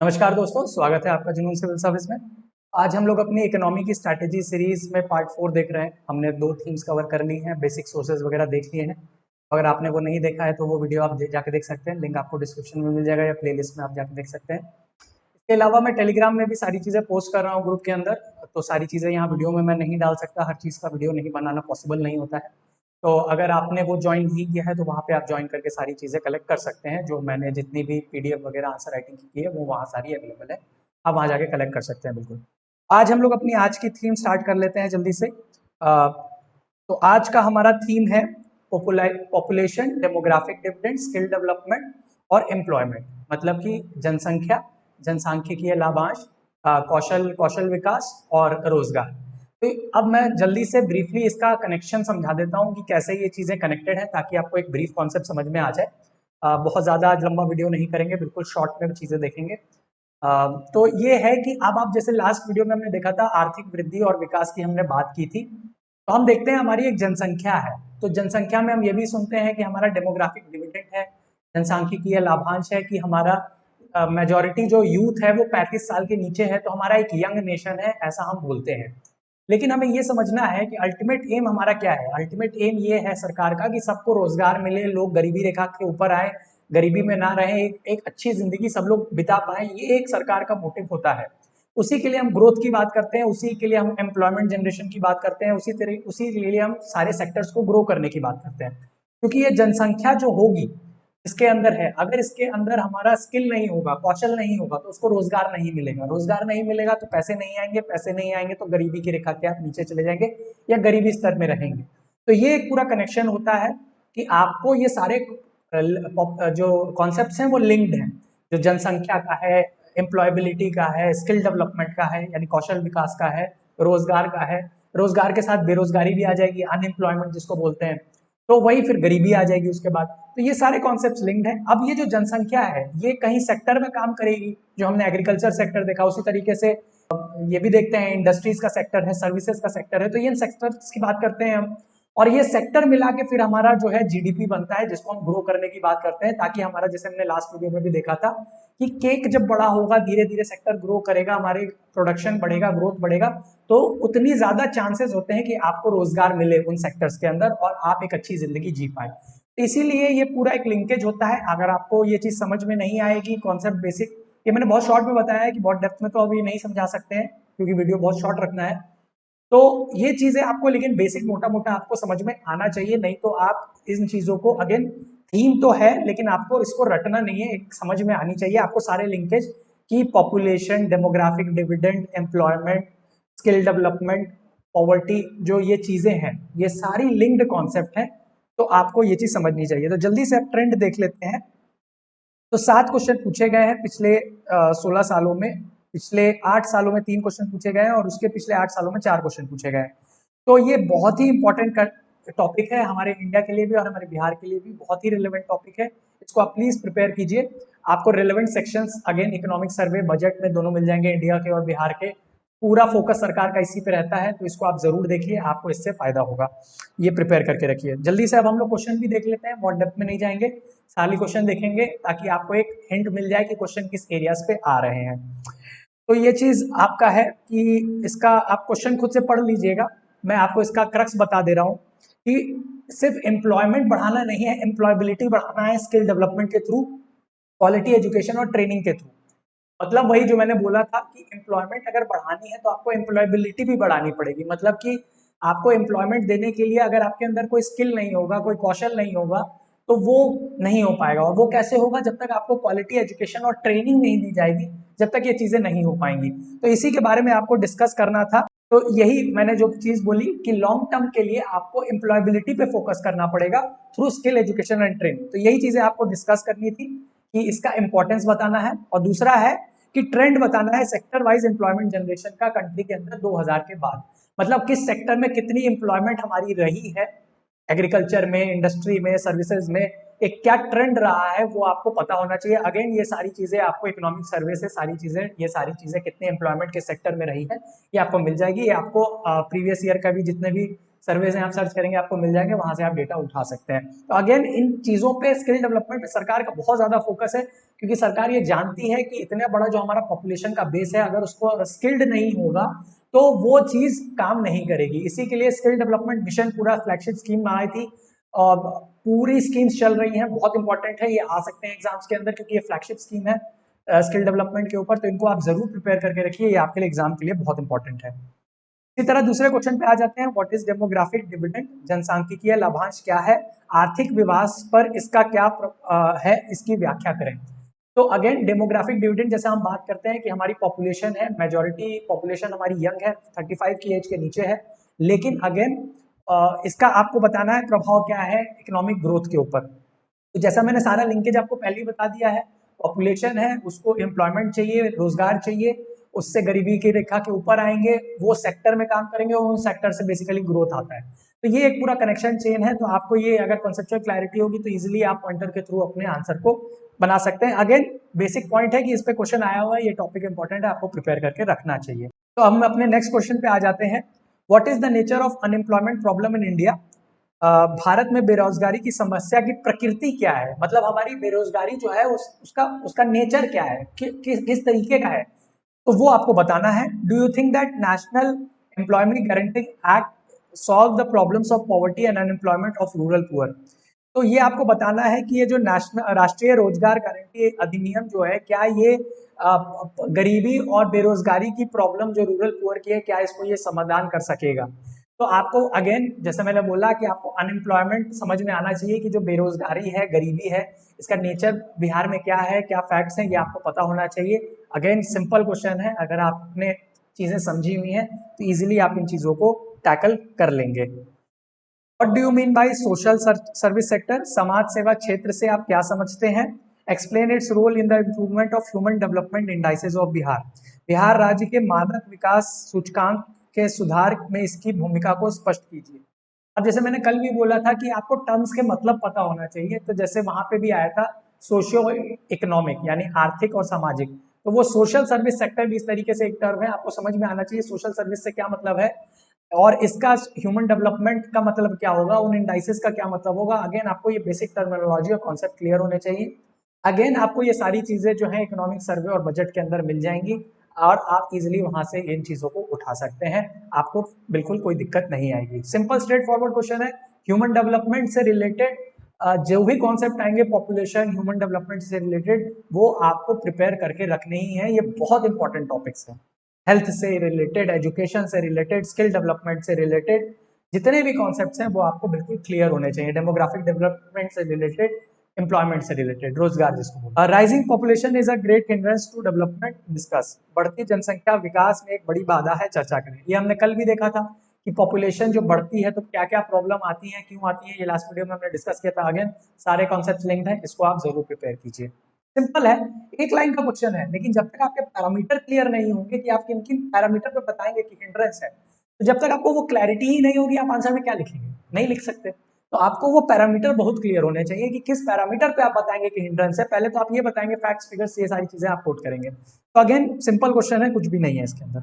नमस्कार दोस्तों, स्वागत है आपका जुनून सिविल सर्विस में। आज हम लोग अपनी इकोनॉमी की स्ट्रैटेजी सीरीज में पार्ट 4 देख रहे हैं। हमने 2 थीम्स कवर कर ली हैं, बेसिक सोर्सेज वगैरह देख लिए हैं। अगर आपने वो नहीं देखा है तो वो वीडियो आप जाके देख सकते हैं, लिंक आपको डिस्क्रिप्शन में मिल जाएगा या प्लेलिस्ट में आप जाके देख सकते हैं। इसके अलावा मैं टेलीग्राम में भी सारी चीज़ें पोस्ट कर रहा हूँ ग्रुप के अंदर, तो सारी चीज़ें यहाँ वीडियो में मैं नहीं डाल सकता, हर चीज़ का वीडियो नहीं बनाना पॉसिबल नहीं होता है। तो अगर आपने वो ज्वाइन नहीं किया है तो वहाँ पे आप ज्वाइन करके सारी चीज़ें कलेक्ट कर सकते हैं। जो मैंने जितनी भी पीडीएफ वगैरह आंसर राइटिंग की है वो वहाँ सारी अवेलेबल है, आप वहाँ जाके कलेक्ट कर सकते हैं। बिल्कुल, आज हम लोग अपनी आज की थीम स्टार्ट कर लेते हैं जल्दी से। तो आज का हमारा थीम है population, demographic dividend, skill development और एम्प्लॉयमेंट। मतलब कि जनसंख्या, जनसांख्यिकीय लाभांश, कौशल कौशल विकास और रोजगार। तो अब मैं जल्दी से ब्रीफली इसका कनेक्शन समझा देता हूँ कि कैसे ये चीज़ें कनेक्टेड है, ताकि आपको एक ब्रीफ कॉन्सेप्ट समझ में आ जाए। बहुत ज़्यादा आज लंबा वीडियो नहीं करेंगे, बिल्कुल शॉर्ट में चीज़ें देखेंगे। तो ये है कि अब आप जैसे लास्ट वीडियो में हमने देखा था आर्थिक वृद्धि और विकास की हमने बात की थी। तो हम देखते हैं हमारी एक जनसंख्या है, तो जनसंख्या में हम ये भी सुनते हैं कि हमारा डेमोग्राफिक डिविडेंड है, जनसांख्यिकीय लाभांश है कि हमारा मेजोरिटी जो यूथ है वो 35 साल के नीचे है, तो हमारा एक यंग नेशन है, ऐसा हम बोलते हैं। लेकिन हमें ये समझना है कि अल्टीमेट एम हमारा क्या है। अल्टीमेट एम ये है सरकार का कि सबको रोजगार मिले, लोग गरीबी रेखा के ऊपर आए, गरीबी में ना रहे, एक अच्छी जिंदगी सब लोग बिता पाए, ये एक सरकार का मोटिव होता है। उसी के लिए हम ग्रोथ की बात करते हैं, उसी के लिए हम एम्प्लॉयमेंट जनरेशन की बात करते हैं, उसी के लिए हम सारे सेक्टर्स को ग्रो करने की बात करते हैं। क्योंकि ये जनसंख्या जो होगी इसके अंदर है, अगर इसके अंदर हमारा स्किल नहीं होगा, कौशल नहीं होगा, तो उसको रोजगार नहीं मिलेगा, रोजगार नहीं मिलेगा तो पैसे नहीं आएंगे, पैसे नहीं आएंगे तो गरीबी की रेखा के आप नीचे चले जाएंगे या गरीबी स्तर में रहेंगे। तो ये एक पूरा कनेक्शन होता है कि आपको ये सारे जो कॉन्सेप्ट्स हैं वो लिंक्ड हैं। जो जनसंख्या का है, एम्प्लॉयबिलिटी का है, स्किल डेवलपमेंट का है यानी कौशल विकास का है, रोजगार का है, रोजगार के साथ बेरोजगारी भी आ जाएगी, अनएम्प्लॉयमेंट जिसको बोलते हैं, तो वही फिर गरीबी आ जाएगी उसके बाद। तो ये सारे कॉन्सेप्ट्स लिंक्ड हैं। अब ये जो जनसंख्या है ये कहीं सेक्टर में काम करेगी, जो हमने एग्रीकल्चर सेक्टर देखा उसी तरीके से ये भी देखते हैं, इंडस्ट्रीज का सेक्टर है, सर्विसेज का सेक्टर है, तो ये इन सेक्टर्स की बात करते हैं हम। और ये सेक्टर मिला के फिर हमारा जो है जीडीपी बनता है, जिसको हम ग्रो करने की बात करते हैं, ताकि हमारा, जैसे हमने लास्ट वीडियो में भी देखा था कि केक जब बड़ा होगा, धीरे धीरे सेक्टर ग्रो करेगा, हमारे प्रोडक्शन बढ़ेगा, ग्रोथ बढ़ेगा, तो उतनी ज्यादा चांसेस होते हैं कि आपको रोजगार मिले उन सेक्टर्स के अंदर और आप एक अच्छी जिंदगी जी पाए। तो इसीलिए ये पूरा एक लिंकेज होता है। अगर आपको ये चीज समझ में नहीं आएगी, कॉन्सेप्ट बेसिक, ये मैंने बहुत शॉर्ट में बताया है कि बहुत डेप्थ में तो अभी नहीं समझा सकते हैं क्योंकि वीडियो बहुत शॉर्ट रखना है। तो ये चीजें आपको लेकिन बेसिक मोटा मोटा आपको समझ में आना चाहिए, नहीं तो आप इन चीजों को, अगेन थीम तो है लेकिन आपको इसको रटना नहीं है, एक समझ में आनी चाहिए आपको सारे लिंकेज की population, demographic dividend, employment, skill development, poverty, जो ये चीजें हैं ये सारी लिंक्ड कॉन्सेप्ट है। तो आपको ये चीज समझनी चाहिए। तो जल्दी से आप ट्रेंड देख लेते हैं। तो 7 क्वेश्चन पूछे गए हैं पिछले 16 सालों में, पिछले 8 सालों में 3 क्वेश्चन पूछे गए हैं और उसके पिछले 8 सालों में 4 क्वेश्चन पूछे गए हैं। तो ये बहुत ही इंपॉर्टेंट टॉपिक है हमारे इंडिया के लिए भी और हमारे बिहार के लिए भी, बहुत ही रिलेवेंट टॉपिक है। इसको आप प्लीज प्रिपेयर कीजिए। आपको relevant sections again economic survey, budget में दोनों मिल जाएंगे, इंडिया के और बिहार के। पूरा फोकस सरकार का इसी पे रहता है, तो इसको आप जरूर देखिए, आपको इससे फायदा होगा। ये प्रिपेयर करके रखिए। जल्दी से अब हम लोग क्वेश्चन भी देख लेते हैं, बहुत डेप्थ में नहीं जाएंगे, सारी क्वेश्चन देखेंगे ताकि आपको एक हिंट मिल जाए कि क्वेश्चन किस एरियाज पे आ रहे हैं। तो ये चीज आपका है कि इसका आप क्वेश्चन खुद से पढ़ लीजिएगा। मैं आपको इसका क्रक्स बता दे रहा हूँ कि सिर्फ एम्प्लॉयमेंट बढ़ाना नहीं है, एम्प्लॉयबिलिटी बढ़ाना है स्किल डेवलपमेंट के थ्रू, क्वालिटी एजुकेशन और ट्रेनिंग के थ्रू। मतलब वही जो मैंने बोला था कि एम्प्लॉयमेंट अगर बढ़ानी है तो आपको एम्प्लॉयबिलिटी भी बढ़ानी पड़ेगी। मतलब कि आपको एम्प्लॉयमेंट देने के लिए अगर आपके अंदर कोई स्किल नहीं होगा, कोई कौशल नहीं होगा, तो वो नहीं हो पाएगा। और वो कैसे होगा? जब तक आपको क्वालिटी एजुकेशन और ट्रेनिंग नहीं दी जाएगी, जब तक ये चीजें नहीं हो पाएंगी। तो इसी के बारे में आपको डिस्कस करना था। तो यही मैंने जो चीज बोली कि लॉन्ग टर्म के लिए आपको एम्प्लॉयबिलिटी पे फोकस करना पड़ेगा through skill education and training. तो यही चीजें आपको डिस्कस करनी थी कि इसका इंपॉर्टेंस बताना है, और दूसरा है कि ट्रेंड बताना है सेक्टर वाइज एम्प्लॉयमेंट जनरेशन का कंट्री के अंदर 2000 के बाद। मतलब किस सेक्टर में कितनी एम्प्लॉयमेंट हमारी रही है, एग्रीकल्चर में, इंडस्ट्री में, सर्विसेज में, एक क्या ट्रेंड रहा है वो आपको पता होना चाहिए। अगेन ये सारी चीजें आपको इकोनॉमिक सर्वे से सारी चीजें, ये सारी चीजें कितने एम्प्लॉयमेंट के सेक्टर में रही है ये आपको मिल जाएगी। ये आपको प्रीवियस ईयर का भी जितने भी सर्वेज हैं, आप सर्च करेंगे आपको मिल जाएंगे, वहां से आप डेटा उठा सकते हैं। तो अगेन इन चीजों पे स्किल डेवलपमेंट पे सरकार का बहुत ज्यादा फोकस है, क्योंकि सरकार ये जानती है कि इतना बड़ा जो हमारा पॉपुलेशन का बेस है, अगर उसको स्किल्ड नहीं होगा तो वो चीज काम नहीं करेगी। इसी के लिए स्किल डेवलपमेंट मिशन पूरा फ्लैगशिप स्कीम में आई थी, और पूरी स्कीम्स चल रही हैं, बहुत इंपॉर्टेंट है, ये आ सकते हैं एग्जाम्स के अंदर क्योंकि ये फ्लैगशिप स्कीम है स्किल डेवलपमेंट के ऊपर, तो इनको आप जरूर प्रिपेयर करके रखिए, ये आपके लिए एग्जाम के लिए बहुत इंपॉर्टेंट है। इसी तरह दूसरे क्वेश्चन पे आ जाते हैं, व्हाट इज डेमोग्राफिक डिविडेंड, जनसांख्यिकीय लाभांश क्या है, आर्थिक विकास पर इसका क्या है, इसकी व्याख्या करें। तो अगेन डेमोग्राफिक डिविडेंड, जैसे हम बात करते हैं कि हमारी पॉपुलेशन है, मेजॉरिटी पॉपुलेशन हमारी यंग है, 35 की एज के नीचे है, लेकिन अगेन इसका आपको बताना है प्रभाव क्या है इकोनॉमिक ग्रोथ के ऊपर। तो जैसा मैंने सारा लिंकेज आपको पहले ही बता दिया है, पॉपुलेशन है उसको एम्प्लॉयमेंट चाहिए, रोजगार चाहिए, उससे गरीबी की रेखा के ऊपर आएंगे, वो सेक्टर में काम करेंगे और उन सेक्टर से बेसिकली ग्रोथ आता है। तो ये एक पूरा कनेक्शन चेन है, तो आपको ये अगर कॉन्सेप्चुअल क्लैरिटी होगी तो इजीली आप पॉइंटर के थ्रू अपने आंसर को बना सकते हैं। अगेन बेसिक पॉइंट है कि इस पे क्वेश्चन आया हुआ है, ये टॉपिक इंपॉर्टेंट है, आपको प्रिपेयर करके रखना चाहिए। तो हम अपने नेक्स्ट क्वेश्चन पे आ जाते हैं, what is the nature of unemployment problem in India. Bharat में बेरोजगारी की समस्या की प्रकृति क्या है, मतलब हमारी बेरोजगारी जो है उसका नेचर क्या है, किस तरीके का है, तो वो आपको बताना है। Do you think that national employment guarantee act solve the problems of poverty and unemployment of rural poor. तो ये आपको बताना है कि ये जो नेशनल राष्ट्रीय रोजगार गारंटी अधिनियम जो है, क्या ये गरीबी और बेरोजगारी की प्रॉब्लम जो रूरल पुअर की है, क्या इसको ये समाधान कर सकेगा। तो आपको अगेन जैसे मैंने बोला कि आपको अनएम्प्लॉयमेंट समझ में आना चाहिए कि जो बेरोजगारी है, गरीबी है, इसका नेचर बिहार में क्या है, क्या फैक्ट्स हैं, ये आपको पता होना चाहिए। अगेन सिंपल क्वेश्चन है, अगर आपने चीजें समझी हुई हैं तो इजीली आप इन चीजों को टैकल कर लेंगे। What do you mean by social service sector, समाज सेवा क्षेत्र से आप क्या समझते हैं। Explain its role in the improvement of human development indices of Bihar, Bihar राज्य के मानक विकास सूचकांक के सुधार में इसकी भूमिका को स्पष्ट कीजिए। अब जैसे मैंने कल भी बोला था कि आपको टर्म्स के मतलब पता होना चाहिए, तो जैसे वहां पे भी आया था सोशियो इकोनॉमिक यानी आर्थिक और सामाजिक, तो वो सोशल सर्विस सेक्टर भी इस तरीके से एक टर्म है, आपको समझ में आना चाहिए सोशल सर्विस से क्या मतलब है और इसका ह्यूमन डेवलपमेंट का मतलब क्या होगा, उन इंडाइसेस का क्या मतलब होगा। अगेन आपको ये बेसिक टर्मिनोलॉजी और कॉन्सेप्ट क्लियर होने चाहिए। अगेन आपको ये सारी चीजें जो है इकोनॉमिक सर्वे और बजट के अंदर मिल जाएंगी और आप इजिली वहां से इन चीजों को उठा सकते हैं, आपको बिल्कुल कोई दिक्कत नहीं आएगी। सिंपल स्ट्रेट फॉरवर्ड क्वेश्चन है, ह्यूमन डेवलपमेंट से रिलेटेड जो भी कॉन्सेप्ट आएंगे पॉपुलेशन ह्यूमन डेवलपमेंट से रिलेटेड, वो आपको प्रिपेयर करके रखने ही है, ये बहुत इंपॉर्टेंट टॉपिक्स हैं। हेल्थ से रिलेटेड, एजुकेशन से रिलेटेड, स्किल डेवलपमेंट से रिलेटेड जितने भी कॉन्सेप्ट्स हैं वो आपको बिल्कुल क्लियर होने चाहिए। डेमोग्राफिक डेवलपमेंट से रिलेटेड, एम्प्लॉयमेंट से रिलेटेड, रोजगार जिसको बोलते हैं। Rising population is a great hindrance to development, discuss, बढ़ती जनसंख्या विकास में एक बड़ी बाधा है, चर्चा करें। ये हमने कल भी देखा था कि पॉपुलेशन जो बढ़ती है तो क्या क्या प्रॉब्लम आती है, क्यों आती है, ये लास्ट वीडियो में हमने डिस्कस किया था। अगेन सारे कॉन्सेप्ट लिंक्ड हैं, इसको आप जरूर प्रिपेयर कीजिए। सिंपल है, एक लाइन का क्वेश्चन है, लेकिन जब तक आपके पैरामीटर क्लियर नहीं होंगे कि आप किन किन पैरामीटर पे बताएंगे कि हिंड्रेंस है, तो जब तक आपको वो क्लैरिटी ही नहीं होगी आप आंसर में क्या लिखेंगे, नहीं लिख सकते। तो आपको वो पैरामीटर बहुत क्लियर होने चाहिए कि किस पैरामीटर पे आप बताएंगे कि हिंड्रेंस है, पहले तो आप ये बताएंगे फैक्ट्स फिगर्स, ये सारी चीजें आप कोट करेंगे। तो अगेन सिंपल क्वेश्चन है, कुछ भी नहीं है इसके अंदर।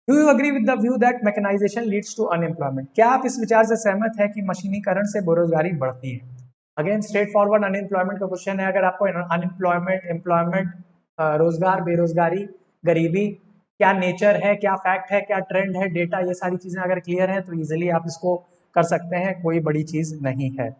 Do you agree with the view that mechanisation leads to unemployment, क्या आप इस विचार से सहमत है कि मशीनीकरण से बेरोजगारी बढ़ती है। अगेन स्ट्रेट फॉरवर्ड अनएम्प्लॉयमेंट का क्वेश्चन है, अगर आपको अनएम्प्लॉयमेंट, एम्प्लॉयमेंट, रोजगार, बेरोजगारी, गरीबी क्या नेचर है, क्या फैक्ट है, क्या ट्रेंड है, डेटा, ये सारी चीजें अगर क्लियर है तो इजिली आप इसको कर सकते हैं, कोई बड़ी चीज नहीं है।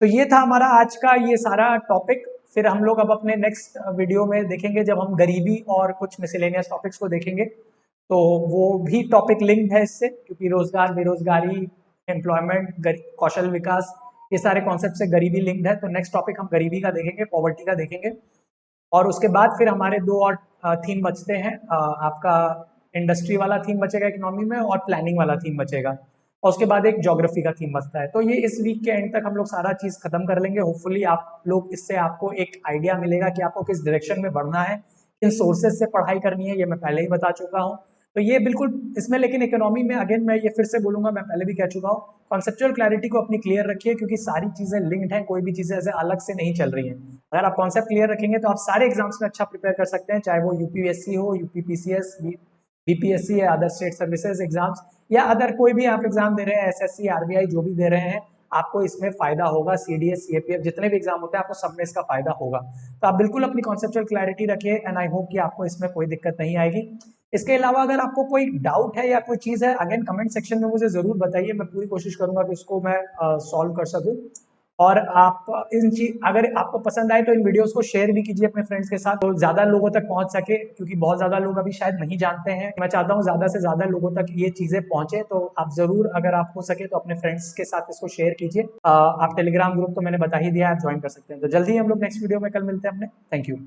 तो ये था हमारा आज का ये सारा टॉपिक। फिर हम लोग अब अपने नेक्स्ट वीडियो में देखेंगे जब हम गरीबी और कुछ मिसलेनियस टॉपिक्स को देखेंगे, तो वो भी टॉपिक लिंक्ड है इससे, क्योंकि रोजगार, बेरोजगारी, एम्प्लॉयमेंट, कौशल विकास, ये सारे कॉन्सेप्ट से गरीबी लिंक्ड है। तो नेक्स्ट टॉपिक हम गरीबी का देखेंगे, पॉवर्टी का देखेंगे, और उसके बाद फिर हमारे दो और थीम बचते हैं, आपका इंडस्ट्री वाला थीम बचेगा इकोनॉमी में, और प्लानिंग वाला थीम बचेगा, और उसके बाद एक ज्योग्राफी का थीम बचता है। तो ये इस वीक के एंड तक हम लोग सारा चीज खत्म कर लेंगे। होपफुली आप लोग इससे आपको एक आइडिया मिलेगा कि आपको किस डायरेक्शन में बढ़ना है, किन सोर्सेज से पढ़ाई करनी है, ये मैं पहले ही बता चुका हूँ। तो ये बिल्कुल इसमें, लेकिन इकोनॉमी में अगेन मैं ये फिर से बोलूंगा, मैं पहले भी कह चुका हूँ, कॉन्सेप्चुअल क्लैरिटी को अपनी क्लियर रखिए, क्योंकि सारी चीजें लिंक्ड हैं, कोई भी चीजें ऐसे अलग से नहीं चल रही हैं। अगर आप कॉन्सेप्ट क्लियर रखेंगे तो आप सारे एग्जाम्स में अच्छा प्रिपेयर कर सकते हैं, चाहे वो यूपीएससी हो, यूपीपीसीएस, बीपीएससी या अदर स्टेट सर्विसेज एग्जाम्स या अदर कोई भी आप एग्जाम दे रहे हैं, एसएससी आरबीआई जो भी दे रहे हैं, आपको इसमें फायदा होगा। सीडीएस सीएपीएफ जितने भी एग्जाम होते हैं आपको सब में इसका फायदा होगा। तो आप बिल्कुल अपनी कॉन्सेप्चुअल क्लैरिटी रखिए एंड आई होप कि आपको इसमें कोई दिक्कत नहीं आएगी। इसके अलावा अगर आपको कोई डाउट है या कोई चीज है, अगेन कमेंट सेक्शन में मुझे जरूर बताइए, मैं पूरी कोशिश करूंगा कि उसको मैं सॉल्व कर सकूं। और आप इन चीज अगर आपको पसंद आए तो इन वीडियोस को शेयर भी कीजिए अपने फ्रेंड्स के साथ, तो ज्यादा लोगों तक पहुंच सके, क्योंकि बहुत ज्यादा लोग अभी शायद नहीं जानते हैं। मैं चाहता हूं ज्यादा से ज्यादा लोगों तक ये चीजें पहुंचे, तो आप जरूर अगर आप हो सके तो अपने फ्रेंड्स के साथ इसको शेयर कीजिए। आप टेलीग्राम ग्रुप तो मैंने बता ही दिया, आप ज्वाइन कर सकते हैं। तो जल्दी ही हम लोग नेक्स्ट वीडियो में कल मिलते हैं अपने। Thank you.